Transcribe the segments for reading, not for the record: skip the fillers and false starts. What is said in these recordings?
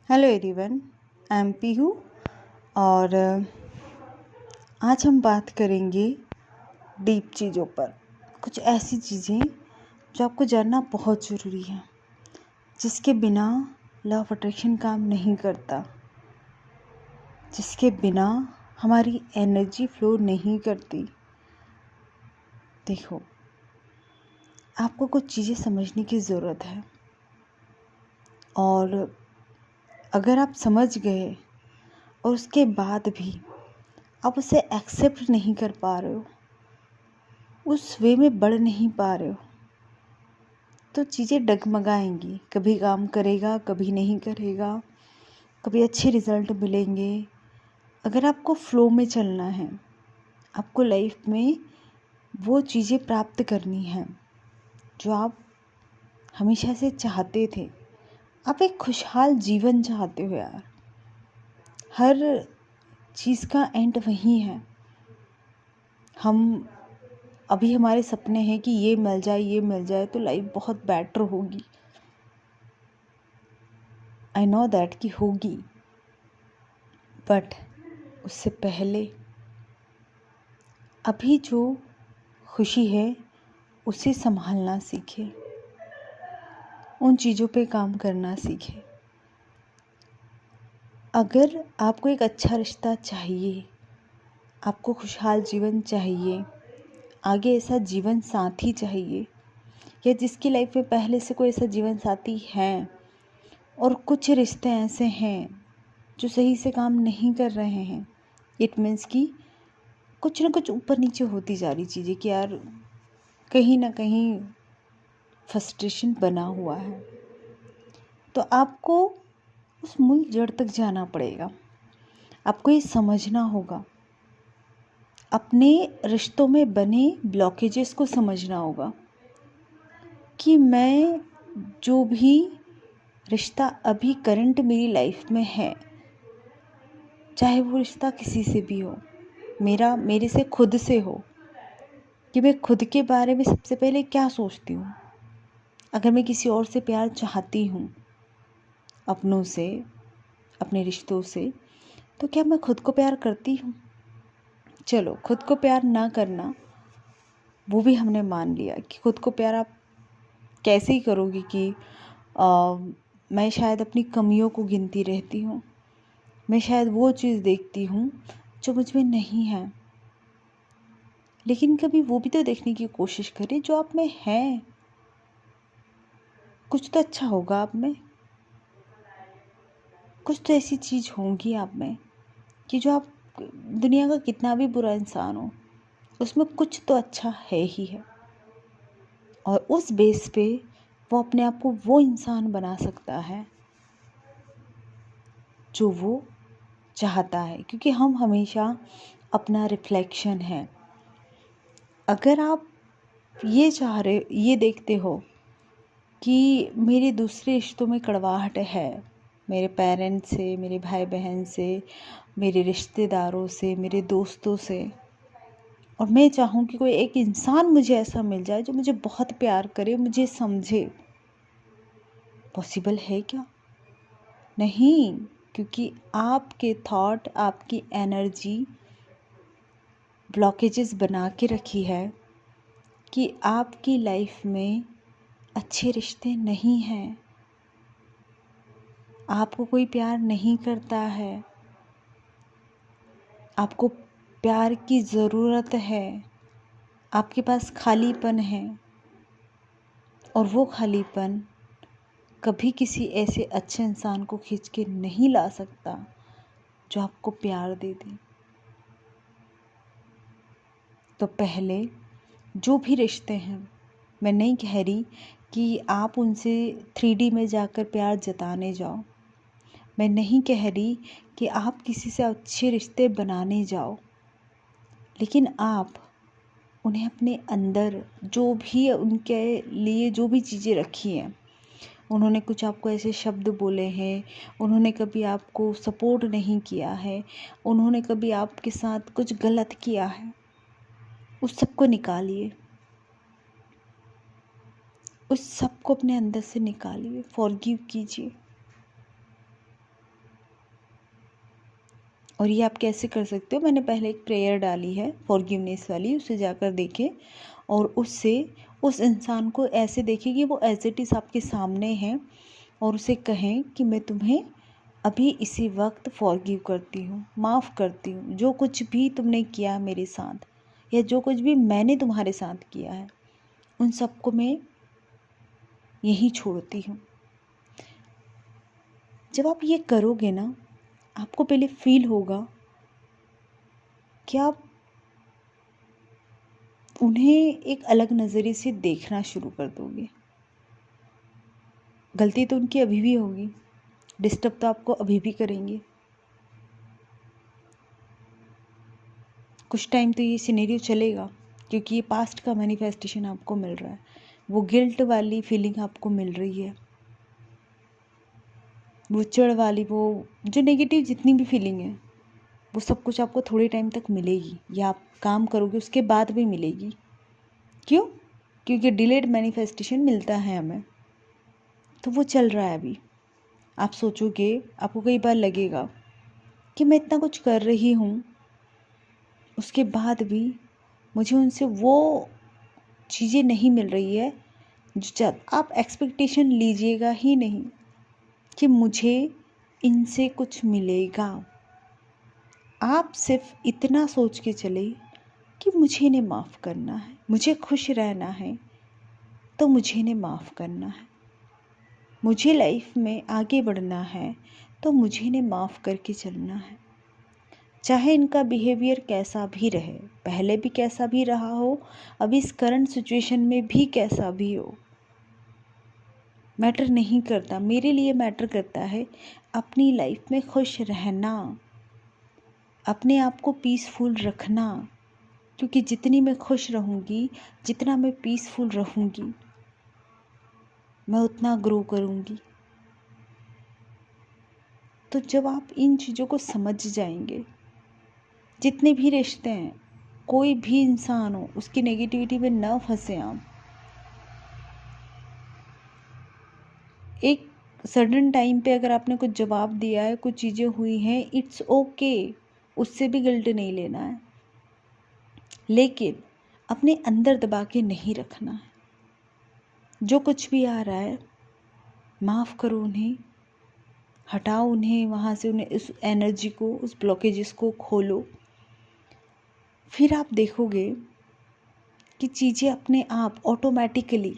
Hello everyone, I am Pihu और आज हम बात करेंगे डीप चीज़ों पर। कुछ ऐसी चीज़ें जो आपको जानना बहुत ज़रूरी है, जिसके बिना लॉ ऑफ अट्रैक्शन काम नहीं करता, जिसके बिना हमारी एनर्जी फ्लो नहीं करती। देखो, आपको कुछ चीज़ें समझने की ज़रूरत है और अगर आप समझ गए और उसके बाद भी आप उसे एक्सेप्ट नहीं कर पा रहे हो, उस वे में बढ़ नहीं पा रहे हो, तो चीज़ें डगमगाएंगी। कभी काम करेगा, कभी नहीं करेगा, कभी अच्छे रिज़ल्ट मिलेंगे। अगर आपको फ्लो में चलना है, आपको लाइफ में वो चीज़ें प्राप्त करनी हैं जो आप हमेशा से चाहते थे। आप एक खुशहाल जीवन चाहते हो यार। हर चीज़ का एंड वही है। हम अभी हमारे सपने हैं कि ये मिल जाए तो लाइफ बहुत बेटर होगी। आई नो दैट कि होगी, बट उससे पहले अभी जो खुशी है उसे संभालना सीखे, उन चीज़ों पे काम करना सीखे। अगर आपको एक अच्छा रिश्ता चाहिए, आपको खुशहाल जीवन चाहिए, आगे ऐसा जीवन साथी चाहिए, या जिसकी लाइफ में पहले से कोई ऐसा जीवन साथी है और कुछ रिश्ते ऐसे हैं जो सही से काम नहीं कर रहे हैं, इट मीन्स कि कुछ ना कुछ ऊपर नीचे होती जा रही चीज़ें कि यार कहीं ना कहीं फ्रस्ट्रेशन बना हुआ है, तो आपको उस मूल जड़ तक जाना पड़ेगा। आपको ये समझना होगा, अपने रिश्तों में बने ब्लॉकेजेस को समझना होगा कि मैं जो भी रिश्ता अभी करंट मेरी लाइफ में है, चाहे वो रिश्ता किसी से भी हो, मेरे से खुद से हो, कि मैं खुद के बारे में सबसे पहले क्या सोचती हूँ। अगर मैं किसी और से प्यार चाहती हूँ, अपनों से, अपने रिश्तों से, तो क्या मैं खुद को प्यार करती हूँ? चलो, खुद को प्यार ना करना वो भी हमने मान लिया कि खुद को प्यार आप कैसे ही करोगी कि मैं शायद अपनी कमियों को गिनती रहती हूँ, मैं शायद वो चीज़ देखती हूँ जो मुझ में नहीं है। लेकिन कभी वो भी तो देखने की कोशिश करें जो आप में है। कुछ तो अच्छा होगा आप में, कुछ तो ऐसी चीज़ होंगी आप में कि जो आप, दुनिया का कितना भी बुरा इंसान हो, उसमें कुछ तो अच्छा है ही है, और उस बेस पे वो अपने आप को वो इंसान बना सकता है जो वो चाहता है, क्योंकि हम हमेशा अपना रिफ्लेक्शन है। अगर आप ये देखते हो कि मेरे दूसरे रिश्तों में कड़वाहट है, मेरे पेरेंट्स से, मेरे भाई बहन से, मेरे रिश्तेदारों से, मेरे दोस्तों से, और मैं चाहूँ कि कोई एक इंसान मुझे ऐसा मिल जाए जो मुझे बहुत प्यार करे, मुझे समझे, पॉसिबल है क्या? नहीं, क्योंकि आपके थॉट, आपकी एनर्जी ब्लॉकेजेस बना के रखी है कि आपकी लाइफ में अच्छे रिश्ते नहीं हैं, आपको कोई प्यार नहीं करता है, आपको प्यार की ज़रूरत है, आपके पास खालीपन है, और वो खालीपन कभी किसी ऐसे अच्छे इंसान को खींच के नहीं ला सकता जो आपको प्यार दे दे। तो पहले जो भी रिश्ते हैं, मैं नहीं कह रही कि आप उनसे 3D में जाकर प्यार जताने जाओ, मैं नहीं कह रही कि आप किसी से अच्छे रिश्ते बनाने जाओ, लेकिन आप उन्हें अपने अंदर, जो भी उनके लिए जो भी चीज़ें रखी हैं, उन्होंने कुछ आपको ऐसे शब्द बोले हैं, उन्होंने कभी आपको सपोर्ट नहीं किया है, उन्होंने कभी आपके साथ कुछ गलत किया है, उस सब को निकालिए, उस सब को अपने अंदर से निकालिए, फॉरगिव कीजिए। और ये आप कैसे कर सकते हो, मैंने पहले एक प्रेयर डाली है फॉरगिवनेस वाली, उसे जाकर देखें और उससे उस इंसान को ऐसे देखें कि वो एज इट इज़ आपके सामने है और उसे कहें कि मैं तुम्हें अभी इसी वक्त फॉरगिव करती हूँ, माफ़ करती हूँ, जो कुछ भी तुमने किया मेरे साथ या जो कुछ भी मैंने तुम्हारे साथ किया है उन सबको मैं यहीं छोड़ती हूँ। जब आप ये करोगे ना, आपको पहले फील होगा कि आप उन्हें एक अलग नज़रिए से देखना शुरू कर दोगे। गलती तो उनकी अभी भी होगी, डिस्टर्ब तो आपको अभी भी करेंगे। कुछ टाइम तो ये सिनेरियो चलेगा क्योंकि ये पास्ट का मैनिफेस्टेशन आपको मिल रहा है, वो गिल्ट वाली फीलिंग आपको मिल रही है, वो चिढ़ वाली, वो जो नेगेटिव जितनी भी फीलिंग है वो सब कुछ आपको थोड़े टाइम तक मिलेगी या आप काम करोगे उसके बाद भी मिलेगी। क्यों? क्योंकि डिलेड मैनिफेस्टेशन मिलता है हमें, तो वो चल रहा है अभी। आप सोचोगे, आपको कई बार लगेगा कि मैं इतना कुछ कर रही हूँ उसके बाद भी मुझे उनसे वो चीज़ें नहीं मिल रही है जो आप एक्सपेक्टेशन लीजिएगा ही नहीं कि मुझे इनसे कुछ मिलेगा। आप सिर्फ इतना सोच के चले कि मुझे इन्हें माफ़ करना है, मुझे खुश रहना है तो मुझे इन्हें माफ़ करना है, मुझे लाइफ में आगे बढ़ना है तो मुझे इन्हें माफ़ करके चलना है। चाहे इनका बिहेवियर कैसा भी रहे, पहले भी कैसा भी रहा हो, अभी इस करंट सिचुएशन में भी कैसा भी हो, मैटर नहीं करता। मेरे लिए मैटर करता है अपनी लाइफ में खुश रहना, अपने आप को पीसफुल रखना, क्योंकि जितनी मैं खुश रहूँगी, जितना मैं पीसफुल रहूँगी, मैं उतना ग्रो करूँगी। तो जब आप इन चीज़ों को समझ जाएंगे, जितने भी रिश्ते हैं, कोई भी इंसान हो, उसकी नेगेटिविटी में न फंसे आप। एक सडन टाइम पे अगर आपने कुछ जवाब दिया है, कुछ चीज़ें हुई हैं, इट्स ओके, उससे भी गिल्ट नहीं लेना है, लेकिन अपने अंदर दबा के नहीं रखना है। जो कुछ भी आ रहा है माफ़ करो उन्हें, हटाओ उन्हें वहाँ से, उन्हें उस एनर्जी को, उस ब्लॉकेजेस को खोलो। फिर आप देखोगे कि चीज़ें अपने आप ऑटोमेटिकली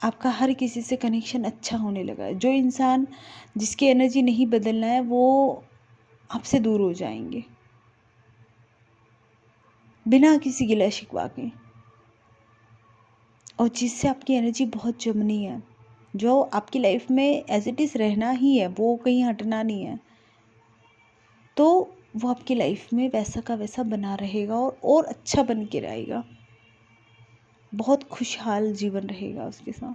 आपका हर किसी से कनेक्शन अच्छा होने लगा है। जो इंसान जिसकी एनर्जी नहीं बदलना है वो आपसे दूर हो जाएंगे बिना किसी गिला शिकवा के। और जिससे आपकी एनर्जी बहुत जमनी है, जो आपकी लाइफ में एज इट इज़ रहना ही है, वो कहीं हटना नहीं है, तो वो आपकी लाइफ में वैसा का वैसा बना रहेगा और अच्छा बन के रहेगा, बहुत खुशहाल जीवन रहेगा उसके साथ।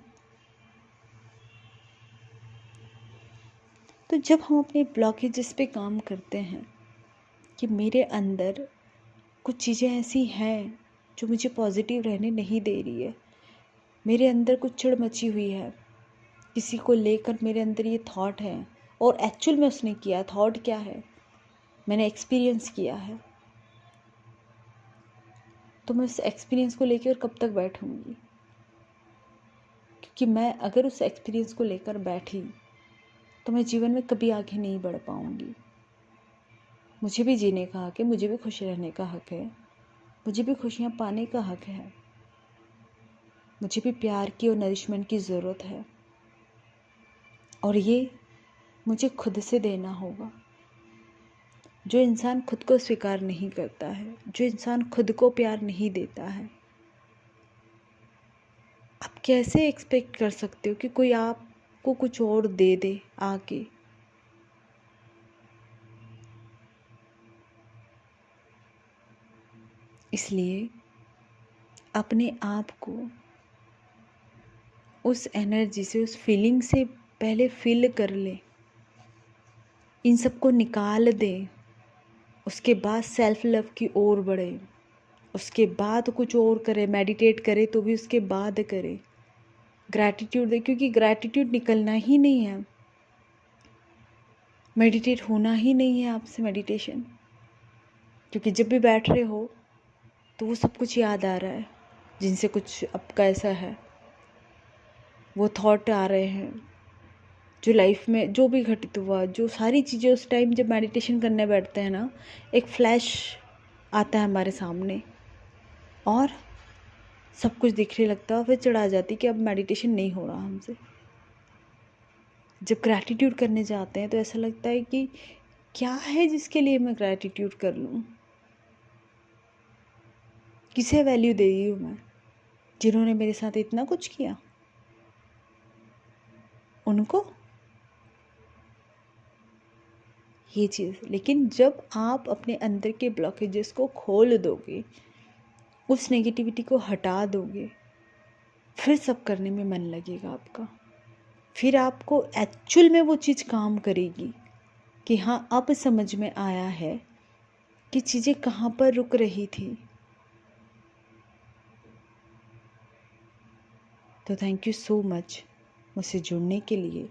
तो जब हम अपने ब्लॉकेजेस पे काम करते हैं कि मेरे अंदर कुछ चीज़ें ऐसी हैं जो मुझे पॉजिटिव रहने नहीं दे रही है, मेरे अंदर कुछ चिढ़ मची हुई है, किसी को लेकर मेरे अंदर ये थॉट है और एक्चुअल में उसने किया, थॉट क्या है मैंने एक्सपीरियंस किया है, तो मैं उस एक्सपीरियंस को लेकर कब तक बैठूंगी? क्योंकि मैं अगर उस एक्सपीरियंस को लेकर बैठी तो मैं जीवन में कभी आगे नहीं बढ़ पाऊंगी। मुझे भी जीने का हक है, मुझे भी खुश रहने का हक है, मुझे भी खुशियाँ पाने का हक है, मुझे भी प्यार की और नरिशमेंट की ज़रूरत है, और ये मुझे खुद से देना होगा। जो इंसान खुद को स्वीकार नहीं करता है, जो इंसान खुद को प्यार नहीं देता है, आप कैसे एक्सपेक्ट कर सकते हो कि कोई आपको कुछ और दे दे आके? इसलिए अपने आप को उस एनर्जी से, उस फीलिंग से पहले फिल कर ले, इन सबको निकाल दे, उसके बाद सेल्फ लव की ओर बढ़े, उसके बाद कुछ और करे, मेडिटेट करे तो भी उसके बाद करे, ग्रैटिट्यूड दे, क्योंकि ग्रैटिट्यूड निकलना ही नहीं है। मेडिटेट होना ही नहीं है आपसे मेडिटेशन, क्योंकि जब भी बैठ रहे हो तो वो सब कुछ याद आ रहा है जिनसे कुछ आपका ऐसा है, वो थॉट आ रहे हैं जो लाइफ में जो भी घटित हुआ, जो सारी चीज़ें उस टाइम जब मेडिटेशन करने बैठते हैं ना, एक फ्लैश आता है हमारे सामने और सब कुछ दिखने लगता है। फिर चढ़ा जाती कि अब मेडिटेशन नहीं हो रहा हमसे। जब ग्रैटिट्यूड करने जाते हैं तो ऐसा लगता है कि क्या है जिसके लिए मैं ग्रैटिट्यूड कर लूँ, किसे वैल्यू दे रही हूँ मैं, जिन्होंने मेरे साथ इतना कुछ किया उनको, ये चीज़। लेकिन जब आप अपने अंदर के ब्लॉकेजेस को खोल दोगे, उस नेगेटिविटी को हटा दोगे, फिर सब करने में मन लगेगा आपका। फिर आपको एक्चुअल में वो चीज़ काम करेगी कि हाँ, अब समझ में आया है कि चीज़ें कहाँ पर रुक रही थी। तो थैंक यू सो मच मुझसे जुड़ने के लिए।